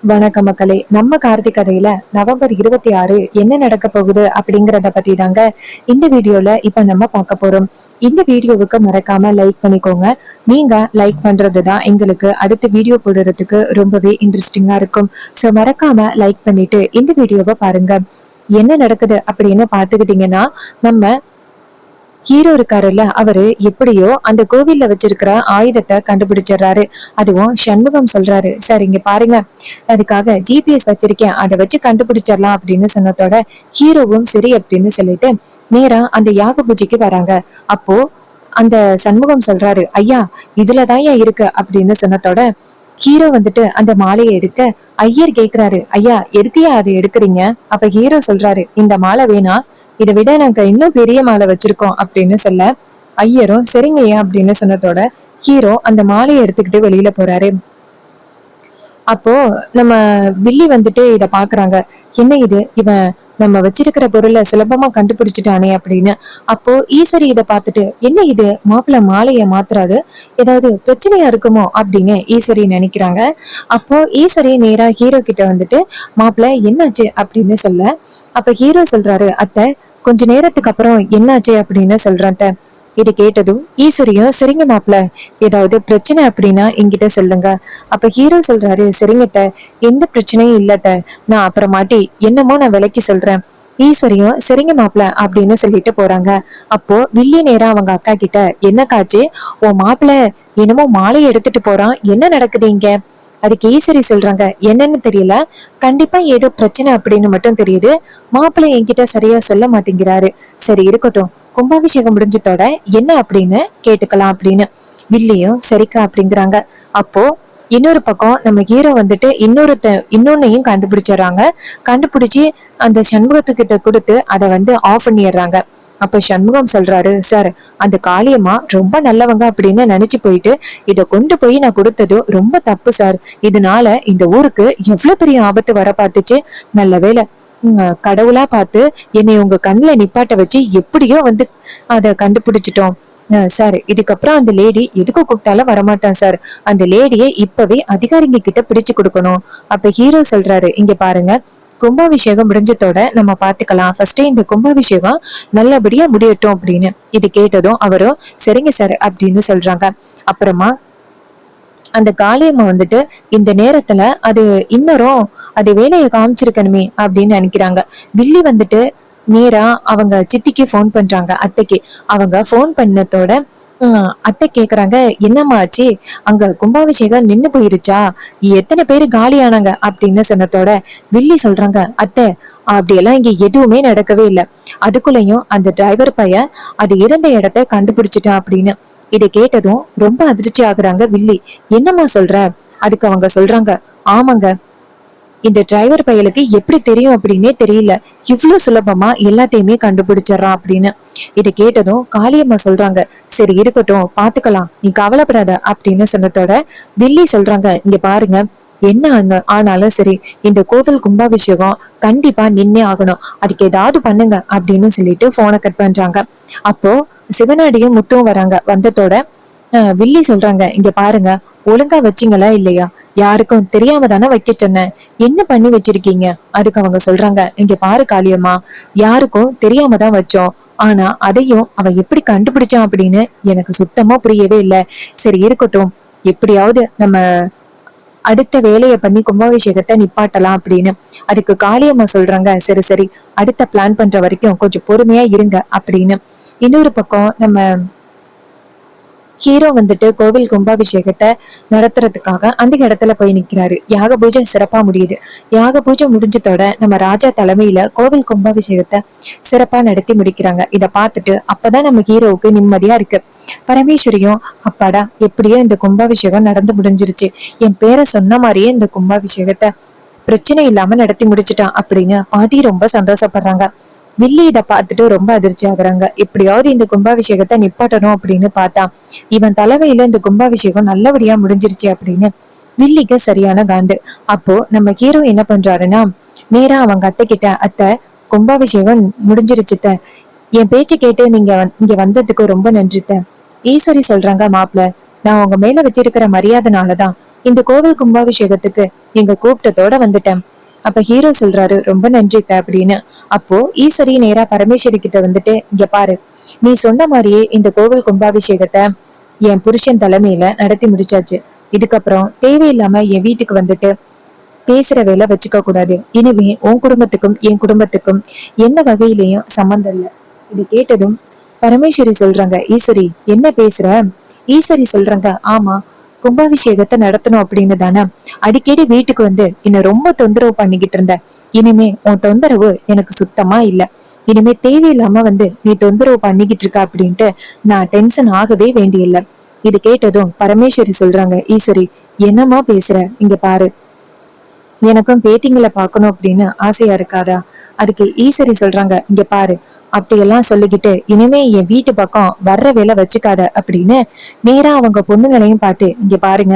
வணக்க மக்களே. நம்ம கார்த்திக் கதையில நவம்பர் 26 என்ன நடக்க போகுது அப்படிங்கறத பத்தி தாங்க இந்த வீடியோல இப்ப நம்ம பார்க்க போறோம். இந்த வீடியோவுக்கு மறக்காம லைக் பண்ணிக்கோங்க. நீங்க லைக் பண்றதுதான் எங்களுக்கு அடுத்த வீடியோ போடுறதுக்கு ரொம்பவே இன்ட்ரெஸ்டிங்கா இருக்கும். சோ மறக்காம லைக் பண்ணிட்டு இந்த வீடியோவை பாருங்க. என்ன நடக்குது அப்படின்னு பாத்துக்கிட்டீங்கன்னா, நம்ம ஹீரோ இருக்காருல்ல, அவரு எப்படியோ அந்த கோவில்ல வச்சிருக்கிற ஆயுதத்தை கண்டுபிடிச்சிடுறாரு. அதுவும் சண்முகம் சொல்றாரு, சார் இங்க பாருங்க, அதுக்காக ஜிபிஎஸ் வச்சிருக்கேன், அதை வச்சு கண்டுபிடிச்சிடலாம் அப்படின்னு சொன்னதோட ஹீரோவும் சரி அப்படின்னு சொல்லிட்டு நேரா அந்த யாக பூஜைக்கு வராங்க. அப்போ அந்த சண்முகம் சொல்றாரு, ஐயா இதுலதான் ஏன் இருக்கு அப்படின்னு சொன்னதோட ஹீரோ வந்துட்டு அந்த மாலையை எடுக்க ஐயர் கேக்குறாரு, ஐயா எதுக்கையா அதை எடுக்கிறீங்க? அப்ப ஹீரோ சொல்றாரு, இந்த மாலை வேணா, இதை விட நாங்க இன்னும் பெரிய மாலை வச்சிருக்கோம் அப்படின்னு சொல்ல ஐயரும் சரிங்கய்யா அப்படின்னு சொன்னதோட ஹீரோ அந்த மாலையை எடுத்துக்கிட்டு வெளியில போறாரு. அப்போ நம்ம வில்லி வந்துட்டு இத பாக்குறாங்க. என்ன இது, இவன் நம்ம வச்சிருக்கிற பொருளை சுலபமா கண்டுபிடிச்சிட்டானே அப்படின்னு. அப்போ ஈஸ்வரி இதை பார்த்துட்டு, என்ன இது மாப்பிள்ள மாலைய மாத்துறாது, ஏதாவது பிரச்சனையா இருக்குமோ அப்படின்னு ஈஸ்வரி நினைக்கிறாங்க. அப்போ ஈஸ்வரி நேரா ஹீரோ கிட்ட வந்துட்டு, மாப்பிள்ள என்னாச்சு அப்படின்னு சொல்ல, அப்ப ஹீரோ சொல்றாரு, அத்தை கொஞ்ச நேரத்துக்கு அப்புறம் என்னாச்சு அப்படின்னு சொல்றேன். இது கேட்டதும் ஈஸ்வரியும் சரிங்க மாப்பிள்ள, ஏதாவது பிரச்சனை அப்படின்னா என்கிட்ட சொல்லுங்க. அப்ப ஹீரோ சொல்றாரு, சரிங்கத்த, எந்த பிரச்சனையும் இல்லத்த, நான் அப்புறமாட்டி என்னமோ நான் விலைக்கு சொல்றேன். ஈஸ்வரியும் சரிங்க மாப்பிள்ள அப்படின்னு சொல்லிட்டு போறாங்க. அப்போ வில்லி நேரா அவங்க அக்கா கிட்ட, என்ன காச்சு, உன் மாப்பிள்ள என்னமோ மாலையை எடுத்துட்டு போறான், என்ன நடக்குது இங்க? அதுக்கு ஈஸ்வரி சொல்றாங்க, என்னன்னு தெரியல, கண்டிப்பா ஏதோ பிரச்சனை அப்படின்னு மட்டும் தெரியுது, மாப்பிள்ளை என்கிட்ட சரியா சொல்ல மாட்டேங்கிறாரு. சரி இருக்கட்டும், கும்பாபிஷேகம் முடிஞ்சதோட என்ன அப்படின்னு கேட்டுக்கலாம் அப்படின்னு வில்லியும் சரிக்கா அப்படிங்கிறாங்க. அப்போ இன்னொரு பக்கம் நம்ம ஹீரோ வந்துட்டு இன்னொன்னையும் கண்டுபிடிச்சிடறாங்க. கண்டுபிடிச்சு அந்த சண்முகத்துக்கிட்ட கொடுத்து அதை வந்து ஆஃப் பண்ணிடுறாங்க. அப்ப சண்முகம் சொல்றாரு, சார் அந்த காளியம்மா ரொம்ப நல்லவங்க அப்படின்னு நினைச்சு போயிட்டு இதை கொண்டு போய் நான் கொடுத்தது ரொம்ப தப்பு சார். இதனால இந்த ஊருக்கு எவ்வளவு பெரிய ஆபத்து வர பார்த்துச்சு. நல்ல வேளை கடவுளா பார்த்து என்னை உங்க கண்ணுல நிப்பாட்ட வச்சு எப்படியோ வந்து அத கண்டுபிடிச்சிட்டோம் சார். இதுக்கப்புறம் அந்த லேடி எதுக்கு கூப்பிட்டாலும் வரமாட்டான் சார். அந்த லேடியை இப்பவே அதிகாரிங்க கிட்ட பிடிச்சு கொடுக்கணும். அப்ப ஹீரோ சொல்றாரு, இங்க பாருங்க, கும்பாபிஷேகம் முடிஞ்சதோட நம்ம பாத்துக்கலாம், ஃபர்ஸ்ட் இந்த கும்பாபிஷேகம் நல்லபடியா முடியட்டும் அப்படின்னு. இது கேட்டதும் அவரும் சரிங்க சார் அப்படின்னு சொல்றாங்க. அப்புறமா அந்த காளியம்மா வந்துட்டு இந்த நேரத்துல அது இன்னரும் அது வேலையை காமிச்சிருக்கணுமே அப்படின்னு நினைக்கிறாங்க. வில்லி வந்துட்டு நேரா அவங்க சித்திக்கு போன் பண்றாங்க, அத்தைக்கு. அவங்க போன் பண்ணதோட அத்தை கேக்குறாங்க, என்னம்மா ஆச்சு, அங்க கும்பாபிஷேகம் நின்னு போயிருச்சா, எத்தனை பேரு காலியானாங்க அப்படின்னு சொன்னதோட வில்லி சொல்றாங்க, அத்தை அப்படியெல்லாம் இங்க எதுவுமே நடக்கவே இல்லை, அதுக்குள்ளயும் அந்த டிரைவர் பையன் அது இருந்த இடத்த கண்டுபிடிச்சிட்டான் அப்படின்னு. இதை கேட்டதும் ரொம்ப அதிர்ச்சி ஆகுறாங்க வில்லி. என்னம்மா சொல்ற? அதுக்கு அவங்க சொல்றாங்க, ஆமாங்க, இந்த டிரைவர் பையலுக்கு எப்படி தெரியும் அப்படின்னே தெரியல, இவ்வளவு சுலபமா எல்லாத்தையுமே கண்டுபிடிச்சிடறான் அப்படின்னு. இதை கேட்டதும் காளியம்மா சொல்றாங்க, சரி இருக்கட்டும் பாத்துக்கலாம், நீ கவலைப்படாத அப்படின்னு சொன்னதோட வில்லி சொல்றாங்க, இங்க பாருங்க, என்ன ஆனாலும் சரி இந்த கோவில் கும்பாபிஷேகம் கண்டிப்பா நின்னே ஆகணும், அதுக்கு ஏதாவது பண்ணுங்க அப்படின்னு சொல்லிட்டு போனை கட் பண்றாங்க. அப்போ சிவனாடியும் முத்தும் வராங்க. வந்ததோட வில்லி சொல்றாங்க, இங்க பாருங்க, ஒழுங்கா வச்சிங்களா இல்லையா, யாருக்கும் தெரியாம தானே வைக்க சொன்னேன், என்ன பண்ணி வச்சிருக்கீங்க? அதுக்கு அவங்க சொல்றாங்க, இங்க பாரு காளியம்மா, யாருக்கும் தெரியாம தான் வச்சோம், ஆனா அதையும் அவன் எப்படி கண்டுபிடிச்சான் அப்படின்னு எனக்கு சுத்தமா புரியவே இல்லை. சரி இருக்கட்டும், எப்படியாவது நம்ம அடுத்த வேலையை பண்ணி கும்பாபிஷேகத்தை நிப்பாட்டலாம் அப்படின்னு. அதுக்கு காளியம்மா சொல்றாங்க, சரி சரி, அடுத்த பிளான் பண்ற வரைக்கும் கொஞ்சம் பொறுமையா இருங்க அப்படின்னு. இன்னொரு பக்கம் நம்ம ஹீரோ வந்துட்டு கோவில் கும்பாபிஷேகத்தை நடத்துறதுக்காக அந்த இடத்துல போய் நிக்கிறாரு. யாக பூஜை சிறப்பா முடியுது. யாக பூஜை முடிஞ்சதோட நம்ம ராஜா தலைமையில கோவில் கும்பாபிஷேகத்தை சிறப்பா நடத்தி முடிக்கிறாங்க. இத பார்த்துட்டு அப்பதான் நம்ம ஹீரோவுக்கு நிம்மதியா இருக்கு. பரமேஸ்வரியும், அப்பாடா எப்படியோ இந்த கும்பாபிஷேகம் நடந்து முடிஞ்சிருச்சு, என் பேரை சொன்ன மாதிரியே இந்த கும்பாபிஷேகத்தை பிரச்சனை இல்லாம நடத்தி முடிச்சுட்டான் அப்படின்னு பாட்டி ரொம்ப சந்தோஷப்படுறாங்க. வில்லி இதை பார்த்துட்டு ரொம்ப அதிர்ச்சி ஆகுறாங்க. எப்படியாவது இந்த கும்பாபிஷேகத்தை நிப்பாட்டணும் அப்படின்னு பார்த்தா இவன் தலைமையில இந்த கும்பாபிஷேகம் நல்லபடியா முடிஞ்சிருச்சு அப்படின்னு வில்லிக்கு சரியான காண்டு. அப்போ நம்ம ஹீரோ என்ன பண்றாருன்னா, நேரா அவங்க அத்தை கிட்ட, அத்தை கும்பாபிஷேகம் முடிஞ்சிருச்சுத்த, என் பேச்சு கேட்டு நீங்க இங்க வந்ததுக்கு ரொம்ப நன்றித்த. ஈஸ்வரி சொல்றாங்க, மாப்பிள்ள நான் உங்க மேல வச்சிருக்கிற மரியாதைனாலதான் இந்த கோவில் கும்பாபிஷேகத்துக்கு எங்க கூப்பிட்டத்தோட வந்துட்டேன். அப்ப ஹீரோ சொல்றாரு, ரொம்ப நன்றித்த அப்படின்னு. அப்போ ஈஸ்வரி நேரா பரமேஸ்வரி கிட்ட வந்துட்டு, இங்க பாரு, நீ சொன்ன மாதிரியே இந்த கோவில் கும்பாபிஷேகத்தை என் புருஷன் தலைமையில நடத்தி முடிச்சாச்சு. இதுக்கப்புறம் தேவையில்லாம என் வீட்டுக்கு வந்துட்டு பேசுற வேலை வச்சுக்க கூடாது. இனிமே உன் குடும்பத்துக்கும் என் குடும்பத்துக்கும் எந்த வகையிலயும் சம்மந்தம் இல்ல. இது கேட்டதும் பரமேஸ்வரி சொல்றாங்க, ஈஸ்வரி என்ன பேசுற? ஈஸ்வரி சொல்றாங்க, ஆமா, கும்பாபிஷேகத்தை நடத்தணும் அப்படின்னு தானே அடிக்கடி வீட்டுக்கு வந்து என்ன ரொம்ப தொந்தரவு பண்ணிக்கிட்டு இருந்த. இனிமே உன் தொந்தரவு எனக்கு சுத்தமா இல்ல. இனிமே தேவையில்லாம வந்து நீ தொந்தரவு பண்ணிக்கிட்டு இருக்க அப்படின்ட்டு நான் டென்ஷன் ஆகவே வேண்டியில்ல. இது கேட்டதும் பரமேஸ்வரி சொல்றாங்க, ஈஸ்வரி என்னமா பேசுற? இங்க பாரு, எனக்கும் பேத்திங்களை பார்க்கணும் அப்படின்னு ஆசையா இருக்காதா? அதுக்கு ஈஸ்வரி சொல்றாங்க, இங்க பாரு, அப்படியெல்லாம் சொல்லிக்கிட்டு இனிமே என் வீட்டு பக்கம் வர்ற வேலை வச்சுக்காத அப்படின்னு நேரா அவங்க பொண்ணுங்களையும் பார்த்து, இங்க பாருங்க,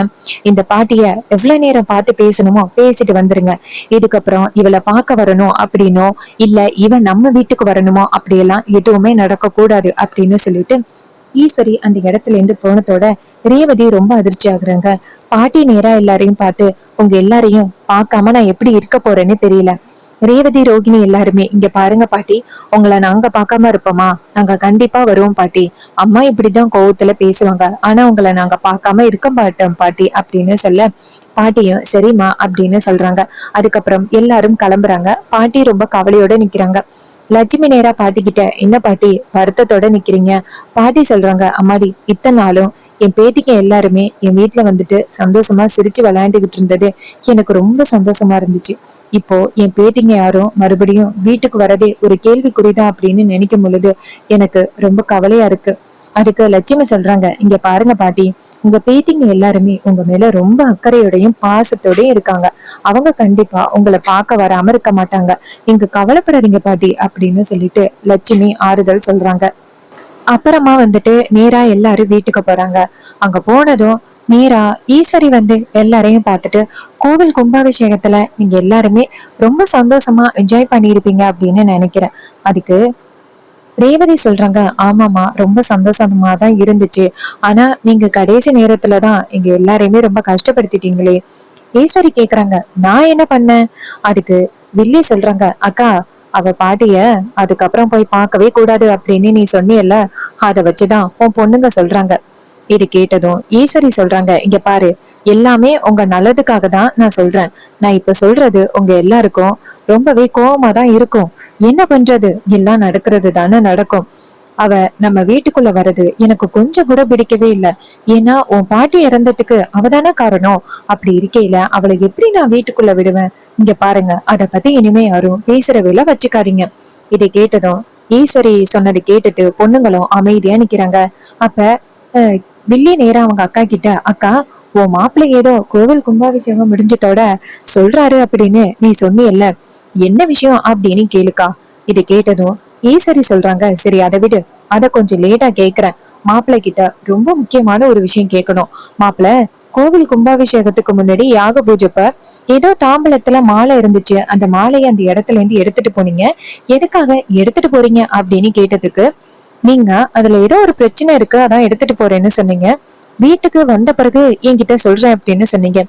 இந்த பாட்டிய எவ்வளவு நேரம் பார்த்து பேசணுமோ பேசிட்டு வந்துருங்க. இதுக்கப்புறம் இவளை பார்க்க வரணும் அப்படின்னோ இல்ல இவன் நம்ம வீட்டுக்கு வரணுமோ அப்படியெல்லாம் எதுவுமே நடக்க கூடாது அப்படின்னு சொல்லிட்டு ஈஸ்வரி அந்த இடத்துல இருந்து போனதோட ரேவதி ரொம்ப அதிர்ச்சி ஆகுறாங்க. பாட்டி நேரா எல்லாரையும் பார்த்து, உங்க எல்லாரையும் பார்க்காம நான் எப்படி இருக்க போறேன்னு தெரியல. ரேவதி, ரோகிணி எல்லாருமே, இங்க பாருங்க பாட்டி, உங்களை நாங்க பார்க்காம இருப்போமா? நாங்க கண்டிப்பா வருவோம் பாட்டி. அம்மா இப்படிதான் கோவத்துல பேசுவாங்க, ஆனா உங்களை நாங்க பார்க்காம இருக்க மாட்டோம் பாட்டி அப்படின்னு சொல்ல, பாட்டியும் சரிம்மா அப்படின்னு சொல்றாங்க. அதுக்கப்புறம் எல்லாரும் கிளம்புறாங்க. பாட்டி ரொம்ப கவலையோட நிக்கிறாங்க. லட்சுமி நேரா பாட்டி கிட்ட, என்ன பாட்டி வருத்தத்தோட நிக்கிறீங்க? பாட்டி சொல்றாங்க, அம்மாடி, இத்தனை நாளும் என் பேத்திக்கு எல்லாருமே என் வீட்டுல வந்துட்டு சந்தோஷமா சிரிச்சு விளையாண்டுகிட்டு இருந்தது எனக்கு ரொம்ப சந்தோஷமா இருந்துச்சு. இப்போ என் பேத்திங்க யாரும் மறுபடியும் வீட்டுக்கு வரதே ஒரு கேள்விக்குறிதான் அப்படின்னு நினைக்கும் பொழுது எனக்கு ரொம்ப கவலையா இருக்கு. அதுக்கு லட்சுமி சொல்றாங்க, இங்க பாருங்க பாட்டி, உங்க பேத்திங்க எல்லாருமே உங்க மேல ரொம்ப அக்கறையோடையும் பாசத்தோடயும் இருக்காங்க. அவங்க கண்டிப்பா உங்களை பார்க்க வராம இருக்க மாட்டாங்க. நீங்க கவலைப்படாதீங்க பாட்டி அப்படின்னு சொல்லிட்டு லட்சுமி ஆறுதல் சொல்றாங்க. அப்புறமா வந்துட்டு நேரா எல்லாரும் வீட்டுக்கு போறாங்க. அங்க போனதும் நேரா ஈஸ்வரி வந்து எல்லாரையும் பார்த்துட்டு, கோவில் கும்பாபிஷேகத்துல நீங்க எல்லாருமே ரொம்ப சந்தோஷமா என்ஜாய் பண்ணிருப்பீங்க அப்படின்னு நினைக்கிறேன். அதுக்கு ரேவதி சொல்றாங்க, ஆமாமா, ரொம்ப சந்தோஷமா தான் இருந்துச்சு. ஆனா நீங்க கடைசி நேரத்துலதான் எங்க எல்லாரையுமே ரொம்ப கஷ்டப்படுத்திட்டீங்களே. ஈஸ்வரி கேக்குறாங்க, நான் என்ன பண்ணேன்? அதுக்கு வில்லி சொல்றாங்க, அக்கா, அவ பாட்டிய அதுக்கப்புறம் போய் பார்க்கவே கூடாது அப்படின்னு நீ சொன்னியல்ல, அத வச்சுதான் உன் பொண்ணுங்க சொல்றாங்க. இது கேட்டதும் ஈஸ்வரி சொல்றாங்க, இங்க பாரு, எல்லாமே உங்க நல்லதுக்காக தான் நான் சொல்றேன். நான் இப்ப சொல்றது உங்க எல்லாருக்கும் ரொம்பவே கோவமா தான் இருக்கும். என்ன பண்றது, எல்லாம் நடக்கிறது தானே நடக்கும். அவ நம்ம வீட்டுக்குள்ள வர்றது எனக்கு கொஞ்சம் கூட பிடிக்கவே இல்லை. ஏன்னா உன் பாட்டி இறந்ததுக்கு அவதானே காரணம். அப்படி இருக்கையில அவளை எப்படி நான் வீட்டுக்குள்ள விடுவேன்? இங்க பாருங்க, அத பத்தி இனிமே யாரும் பேசுற வேலை வச்சுக்காதீங்க. இதை கேட்டதும் ஈஸ்வரி சொன்னதை கேட்டுட்டு பொண்ணுங்களும் அமைதியா நிக்கிறாங்க. அப்ப வில்லி நேரா அவங்க அக்கா கிட்ட, அக்கா, உன் மாப்பிள்ளை ஏதோ கோவில் கும்பாபிஷேகம் முடிஞ்சதோட சொல்றாரு அப்படின்னு நீ சொன்னியல்ல, என்ன விஷயம் அப்படின்னு கேளுக்கா. இது கேட்டதும் ஈஸ்வரி சொல்றாங்க, சரி அதை விடு, அத கொஞ்சம் லேட்டா கேக்குறேன். மாப்பிள்ளை கிட்ட ரொம்ப முக்கியமான ஒரு விஷயம் கேட்கணும். மாப்பிள்ளை, கோவில் கும்பாபிஷேகத்துக்கு முன்னாடி யாக பூஜைப்ப ஏதோ தாம்பலத்துல மாலை இருந்துச்சு, அந்த மாலையை அந்த இடத்துல இருந்து எடுத்துட்டு போனீங்க, எதுக்காக எடுத்துட்டு போறீங்க அப்படின்னு கேட்டதுக்கு, நீங்க அதுல ஏதோ ஒரு பிரச்சனை இருக்கு, அதான் எடுத்துட்டு போறேன்னு சொன்னீங்க. வீட்டுக்கு வந்த பிறகு என்கிட்ட சொல்றேன் அப்படின்னு சொன்னீங்க.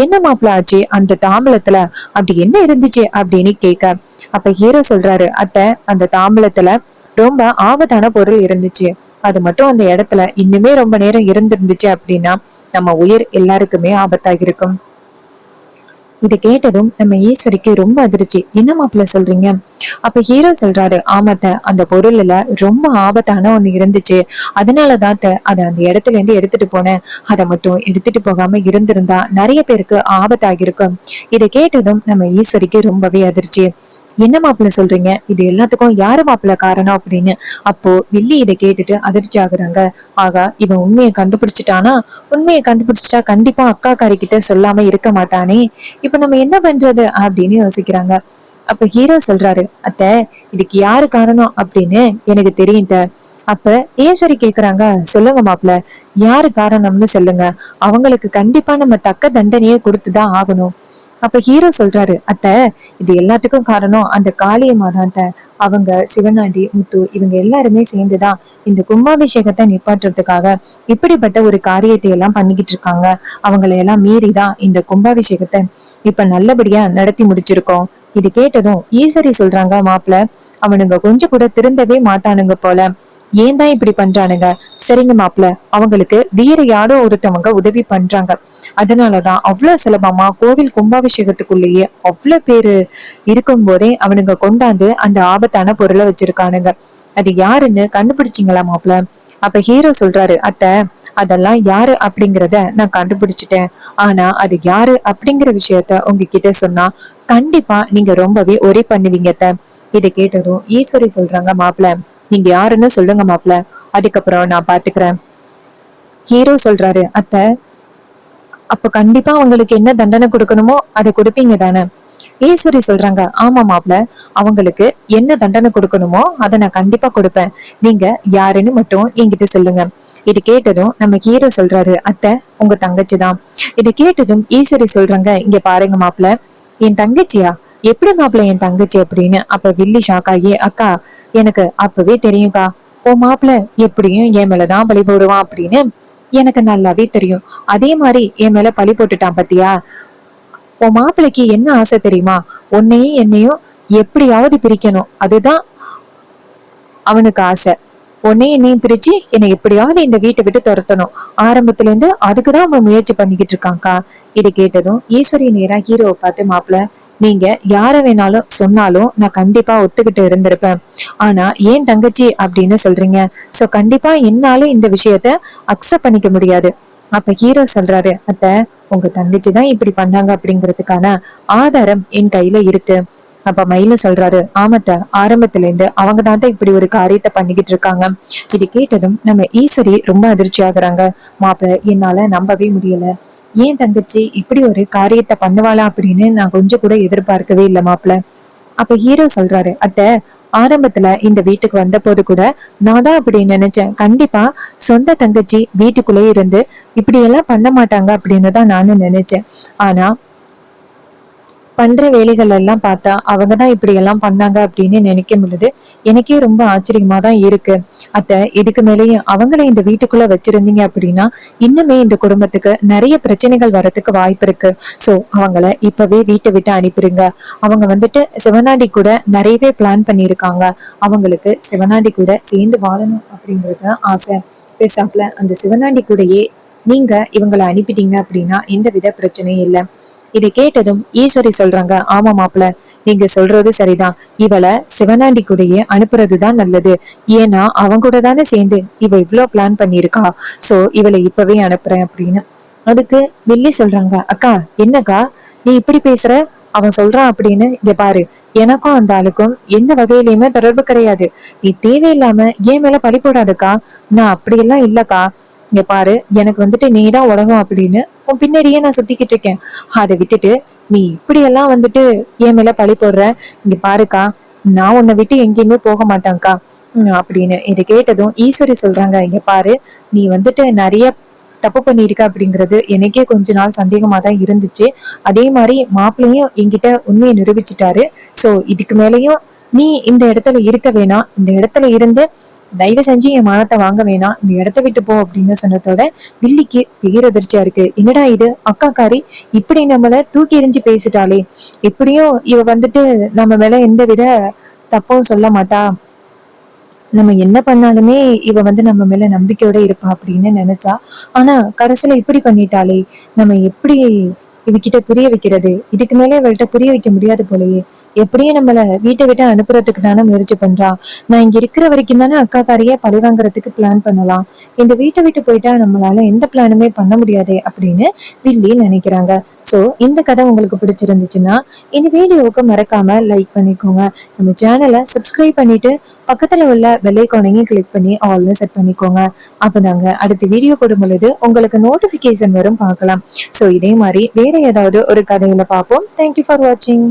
என்ன மாப்பிள்ள ஆச்சு அந்த தாம்பலத்துல? அப்படி என்ன இருந்துச்சு அப்படின்னு கேட்க, அப்ப ஹீரோ சொல்றாரு, அத்தை, அந்த தாம்பலத்துல ரொம்ப ஆபத்தான பொருள் இருந்துச்சு. அது மட்டும் அந்த இடத்துல இன்னுமே ரொம்ப நேரம் இருந்திருந்துச்சு அப்படின்னா நம்ம உயிர் எல்லாருக்குமே ஆபத்தாகிருக்கும். இதை கேட்டதும் நம்ம ஈஸ்வரிக்கு ரொம்ப அதிர்ச்சி. என்ன மாப்பிள்ள சொல்றீங்க? அப்ப ஹீரோ சொல்றாரு, ஆமாத்த, அந்த பொருள்ல ரொம்ப ஆபத்தான ஒண்ணு இருந்துச்சு. அதனாலதான் அதை அந்த இடத்துல இருந்து எடுத்துட்டு போனேன். அதை மட்டும் எடுத்துட்டு போகாம இருந்திருந்தா நிறைய பேருக்கு ஆபத்தாகிருக்கும். இதை கேட்டதும் நம்ம ஈஸ்வரிக்கு ரொம்பவே அதிர்ச்சி. என்ன மாப்பிள்ள சொல்றீங்க? இது எல்லாத்துக்கும் யாரு மாப்பிள்ள காரணம் அப்படின்னு. அப்போ வில்லி இதை கேட்டுட்டு அதிர்ச்சி ஆகுறாங்க. ஆகா, இவன் உண்மையை கண்டுபிடிச்சிட்டானா? உண்மையை கண்டுபிடிச்சிட்டா கண்டிப்பா அக்கா காரி கிட்ட சொல்லாம இருக்க மாட்டானே. இப்ப நம்ம என்ன பண்றது அப்படின்னு யோசிக்கிறாங்க. அப்ப ஹீரோ சொல்றாரு, அத்த, இதுக்கு யாரு காரணம் அப்படின்னு எனக்கு தெரியும். அப்ப ஏன் கேக்குறாங்க, சொல்லுங்க மாப்பிள்ள, யாரு காரணம்னு சொல்லுங்க. அவங்களுக்கு கண்டிப்பா நம்ம தக்க தண்டனையே கொடுத்துதான் ஆகணும். அப்ப ஹீரோ சொல்றாரு, அத்தை இது எல்லாத்துக்கும் காரணம் அந்த காளியம்மா தான் அத்தை. அவங்க சிவனாண்டி முத்து இவங்க எல்லாருமே சேர்ந்துதான் இந்த கும்பாபிஷேகத்தை நிப்பாட்டுறதுக்காக இப்படிப்பட்ட ஒரு காரியத்தை எல்லாம் பண்ணிக்கிட்டு இருக்காங்க. அவங்களை எல்லாம் மீறிதான் இந்த கும்பாபிஷேகத்தை இப்ப நல்லபடியா நடத்தி முடிச்சிருக்கோம். இது கேட்டதும் ஈஸ்வரி சொல்றாங்க, மாப்பிள்ள அவனுங்க கொஞ்சம் கூட திருந்தவே மாட்டானுங்க போல, ஏன் தான் இப்படி பண்றானுங்க? சரிங்க மாப்பிள்ள, அவங்களுக்கு வேற யாரோ ஒருத்தவங்க உதவி பண்றாங்க, அதனாலதான் அவ்வளவு சுலபமா கோவில் கும்பாபிஷேகத்துக்குள்ளேயே அவ்வளவு பேரு இருக்கும் போதே அவனுங்க கொண்டாந்து அந்த ஆபத்தான பொருளை வச்சிருக்கானுங்க. அது யாருன்னு கண்டுபிடிச்சிங்களா மாப்பிள்ள? அப்ப ஹீரோ சொல்றாரு, அத்தை அதெல்லாம் யாரு அப்படிங்கறத நான் கண்டுபிடிச்சிட்டேன். ஆனா அது யாரு அப்படிங்கிற விஷயத்த உங்ககிட்ட சொன்னா கண்டிப்பா நீங்க ரொம்பவே ஒரே பண்ணுவீங்க அத்தை. இதை கேட்டதும் ஈஸ்வரி சொல்றாங்க, மாப்பிள்ள நீங்க யாருன்னு சொல்லுங்க மாப்பிள்ள, அதுக்கப்புறம் நான் பாத்துக்கிறேன். ஹீரோ சொல்றாரு, அத்தை அப்ப கண்டிப்பா அவங்களுக்கு என்ன தண்டனை கொடுக்கணுமோ அதை கொடுப்பீங்க தானே? ஈஸ்வரி சொல்றாங்க, ஆமா மாப்ள, அவங்களுக்கு என்ன தண்டனை கொடுக்கணுமோ அதை நான் கண்டிப்பா கொடுப்பேன். நீங்க யாருன்னு மட்டும் என்கிட்ட சொல்லுங்க. இது கேட்டதும் நம்ம ஹீரோ சொல்றாரு, அத்தை உங்க தங்கச்சிதான். இது கேட்டதும் ஈஸ்வரி சொல்றாங்க, இங்க பாருங்க மாப்ள, என் தங்கச்சியா? எப்படி மாப்பிள்ள என் தங்கச்சி அப்படின்னு? அப்ப வில்லி ஷாக் ஆகி, அக்கா எனக்கு அப்பவே தெரியும்க்கா, ஓ மாப்பிள்ள எப்படியும் என் மேலதான் பழி போடுவான் அப்படின்னு எனக்கு நல்லாவே தெரியும். அதே மாதிரி என் மேல பழி போட்டுட்டான் பத்தியா? உன் மாப்பிள்ளைக்கு என்ன ஆசை தெரியுமா? உன்னையும் என்னையும் எப்படியாவது பிரிக்கணும், அதுதான் அவனுக்கு ஆசை. உன்னையும் என்னையும் பிரிச்சு என்னை எப்படியாவது இந்த வீட்டை விட்டு துரத்தணும். ஆரம்பத்துல இருந்து அதுக்குதான் அவன் முயற்சி பண்ணிக்கிட்டு இருக்கான்க்கா. இது கேட்டதும் ஈஸ்வரி நேரா ஹீரோவை பார்த்து, மாப்பிள்ள நீங்க யார வேணாலும் சொன்னாலும் நான் கண்டிப்பா ஒத்துக்கிட்டு இருந்திருப்பேன். ஆனா ஏன் தங்கச்சி அப்படின்னு சொல்றீங்க, சோ கண்டிப்பா என்னால இந்த விஷயத்த அக்செப்ட் பண்ணிக்க முடியாது. அப்ப ஹீரோ சொல்றாரு, அத்தை உங்க தங்கச்சி தான் இப்படி பண்ணாங்க அப்படிங்கிறதுக்கான ஆதாரம் என் கையில இருக்கு. அப்ப மயில சொல்றாரு, ஆமத்த ஆரம்பத்துல இருந்து அவங்க தான் இப்படி ஒரு காரியத்தை பண்ணிக்கிட்டு இருக்காங்க. இது கேட்டதும் நம்ம ஈஸ்வரி ரொம்ப அதிர்ச்சி ஆகுறாங்க. மாப்பிள்ள என்னால நம்பவே முடியல, ஏன் தங்கச்சி இப்படி ஒரு காரியத்தை பண்ணுவாளா அப்படின்னு நான் கொஞ்சம் கூட எதிர்பார்க்கவே இல்லை மாப்பிள்ள. அப்ப ஹீரோ சொல்றாரு, அத்தை ஆரம்பத்துல இந்த வீட்டுக்கு வந்த போது கூட நான் தான் அப்படி நினைச்சேன், கண்டிப்பா சொந்த தங்கச்சி வீட்டுக்குள்ளே இருந்து இப்படி எல்லாம் பண்ண மாட்டாங்க அப்படின்னு தான் நானும் நினைச்சேன். ஆனா பண்ற வேலைகள் எல்லாம் பார்த்தா அவங்கதான் இப்படி எல்லாம் பண்ணாங்க அப்படின்னு நினைக்க முடியுது. எனக்கே ரொம்ப ஆச்சரியமா தான் இருக்கு. அத்தை இதுக்கு மேலேயும் அவங்கள இந்த வீட்டுக்குள்ள வச்சிருந்தீங்க அப்படின்னா இன்னுமே இந்த குடும்பத்துக்கு நிறைய பிரச்சனைகள் வர்றதுக்கு வாய்ப்பு இருக்கு. சோ அவங்கள இப்பவே வீட்டை விட்டு அனுப்பிடுங்க. அவங்க வந்துட்டு சிவனாண்டி கூட நிறையவே பிளான் பண்ணியிருக்காங்க. அவங்களுக்கு சிவனாண்டி கூட சேர்ந்து வாழணும் அப்படிங்கறது ஆசை. பேசாப்ல அந்த சிவனாண்டி கூடயே நீங்க இவங்களை அனுப்பிட்டீங்க அப்படின்னா எந்த வித பிரச்சனையும் இல்லை. இதை கேட்டதும் ஈஸ்வரி சொல்றாங்க, ஆமா மாப்பிள்ள நீங்க சொல்றது சரிதான், இவளை சிவனாண்டி கூடயே அனுப்புறதுதான் நல்லது. ஏன்னா அவங்க கூட தானே சேர்ந்து இவ இவ்வளவு பிளான் பண்ணிருக்கா. சோ இவளை இப்பவே அனுப்புறேன் அப்படின்னு. அதுக்கு வில்லி சொல்றாங்க, அக்கா என்னக்கா நீ இப்படி பேசுற? அவன் சொல்றான் அப்படின்னு இங்க பாரு, எனக்கும் அந்த ஆளுக்கும் எந்த வகையிலயுமே தொடர்பு கிடையாது. நீ தேவையில்லாம ஏன் மேல பழி போடாதக்கா. நான் அப்படியெல்லாம் இல்லக்கா. இங்க பாரு, எனக்கு வந்துட்டு நீதான் உலகம் அப்படின்னு உன் பின்னாடியே நான் சுத்திக்கிட்டு இருக்கேன். அதை விட்டுட்டு நீ இப்படி எல்லாம் வந்துட்டு என் மேல பழி போடுற. இங்க பாருக்கா, நான் உன்னை விட்டு எங்கேயுமே போக மாட்டேன்க்கா அப்படின்னு. இதை கேட்டதும் ஈஸ்வரி சொல்றாங்க, இங்க பாரு நீ வந்துட்டு நிறைய தப்பு பண்ணிருக்க அப்படிங்கிறது எனக்கே கொஞ்ச நாள் சந்தேகமா தான் இருந்துச்சு. அதே மாதிரி மாப்பிள்ளையும் என்கிட்ட உண்மையை நிரூபிச்சுட்டாரு. சோ இதுக்கு மேலயும் நீ இந்த இடத்துல இருக்க வேணாம், இந்த இடத்துல இருந்து தயவு செஞ்சு என் மானத்தை வாங்க வேணாம், இந்த இடத்த விட்டு போ அப்படின்னு சொன்னதோட வில்லிக்கு பேரதிர்ச்சியா இருக்கு. என்னடா இது, அக்காக்காரி இப்படி நம்மள தூக்கி எறிஞ்சு பேசிட்டாளே, எப்படியும் இவ வந்துட்டு நம்ம மேல எந்த வித தப்பும் சொல்ல மாட்டா, நம்ம என்ன பண்ணாலுமே இவ வந்து நம்ம மேல நம்பிக்கையோட இருப்பா அப்படின்னு நினைச்சா. ஆனா கடைசியில இப்படி பண்ணிட்டாளே, நம்ம எப்படி இவகிட்ட புரிய வைக்கிறது? இதுக்கு மேல இவள்கிட்ட புரிய வைக்க முடியாது போலயே. எப்படியும் நம்மள வீட்டை விட்டு அனுப்புறதுக்கு தானே முயற்சி பண்றா. நான் இங்க இருக்கிற வரைக்கும் தானே அக்காக்காரியே பழி வாங்குறதுக்கு பிளான் பண்ணலாம், இந்த வீட்டை விட்டு போயிட்டா நம்மளால எந்த பிளானுமே பண்ண முடியாதே அப்படின்னு வில்லி நினைக்கிறாங்க. சோ இந்த கதை உங்களுக்கு பிடிச்சிருந்துச்சுன்னா இந்த வீடியோவுக்கு மறக்காம லைக் பண்ணிக்கோங்க. நம்ம சேனலை சப்ஸ்கிரைப் பண்ணிட்டு பக்கத்துல உள்ள பெல் ஐகானையும் கிளிக் பண்ணி ஆல்னு செட் பண்ணிக்கோங்க. அப்பதாங்க அடுத்த வீடியோ போடும் பொழுது உங்களுக்கு நோட்டிபிகேஷன் வரும், பார்க்கலாம். சோ இதே மாதிரி வேற ஏதாவது ஒரு கதையில பார்ப்போம். தேங்க்யூ ஃபார் வாட்சிங்.